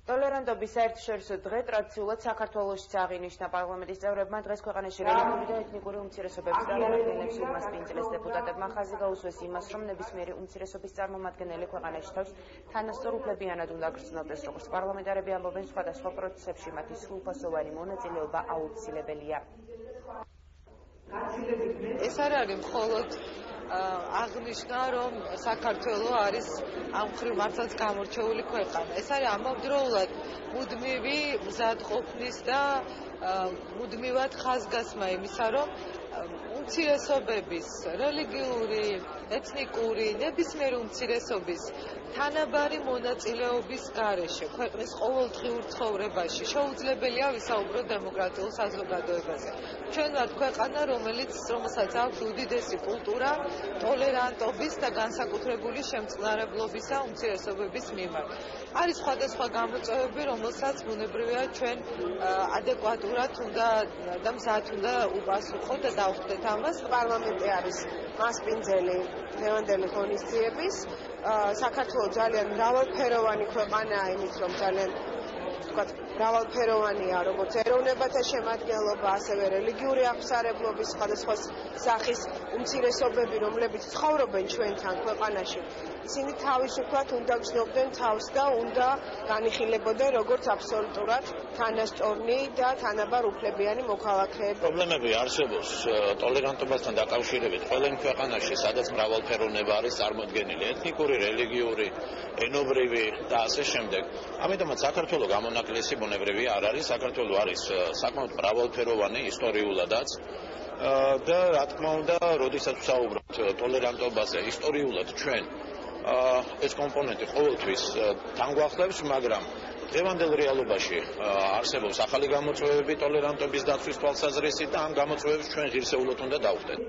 ტოლერანტობის საერთაშორისო დღე ტრადიციულად საქართველოში აღინიშნა პარლამენტის წევრებმა დღეს ქვეყანაში რელიგიური და ეთნიკური უმცირესობების წარმომადგენლებს უმასპინძლეს დეპუტატებმა ხაზი გაუსვეს იმას, რომ ნებისმიერი უმცირესობის წარმომადგენელი ქვეყანაში თავს თანასწორ უფლებიანად უნდა გრძნოდეს, როგორც პარლამენტარები ამბობენ, სხვადასხვა პროცესებში მათი სრულფასოვანი მონაწილეობა აუცილებელია. ეს არ არის მხოლოდ აღნიშნა, რომ საქართველო არის ამ მხრივ მართლაც გამორჩეული ქვეყანა. ეს არის ამავდროულად მუდმივი მზადყოფნის და მუდმივად ხაზგასმა იმისა, რომ უმცირესობების, რელიგიური, ეთნიკური, ნებისმიერი უმცირესობის თანაბარი მონაწილეობის გარეშე ქვეყნის ყოველდღიურ ცხოვრებაში შეუძლებელია ვისაუბროთ დემოკრატიულ საზოგადოებაზე. ჩვენ ვართ ქვეყანა, რომელსაც აქვს უდიდესი კულტურა ტოლერანტობის და განსაკუთრებული შემწყნარებლობისა უმცირესობების მიმართ. არის სხვადასხვა გამოწვევები, რომელსაც ბუნებრივია ჩვენ ადეკვატურად უნდა და მზად უნდა უპასუხოთ და დავხვდეთ ამას. პარლამენტი არის მასპინძელი დღევანდელი ღონისძიების. საქართველო ძალიან მრავალფეროვანი ქვეყანაა, იმით რომ ძალიან მრავალფეროვანია როგორც ეროვნებათა შემადგენლობა, ასევე რელიგიური აღმსარებლობის სხვადასხვა სახის უმცირესობები, რომლებიც ცხოვრობენ ჩვენთან ქვეყანაში. ისინი თავისუფლად უნდა გრძნობდნენ თავს და უნდა განიხილებოდნენ როგორც აბსოლუტურად თანასწორნი და თანაბარ უფლებიანი მოქალაქეები. პრობლემები არსებობს ტოლერანტობასთან დაკავშირებით ყველამ ქვეყანაში, სადაც მრავალფეროვნება არის წარმოდგენილი, ეთნიკური, რელიგიური, ენობრივი და ასე შემდეგ. ამიტომაც საქართველო გამონაკლისი ბუნებრივია არ არის. საქართველო არის საკმაოდ მრავალფეროვანი ისტორიულადაც და რა თქმა უნდა, როდესაც ვსაუბრობთ ტოლერანტობაზე ისტორიულად ჩვენ ეს კომპონენტი ყოველთვის თანგვახლებს, მაგრამ დღევანდელ რეალობაში არსებობს ახალი გამოწვევები ტოლერანტობის დაცვის თვალსაზრისით და ამ გამოწვევებს ჩვენ ღირსეულად უნდა დავხვდეთ.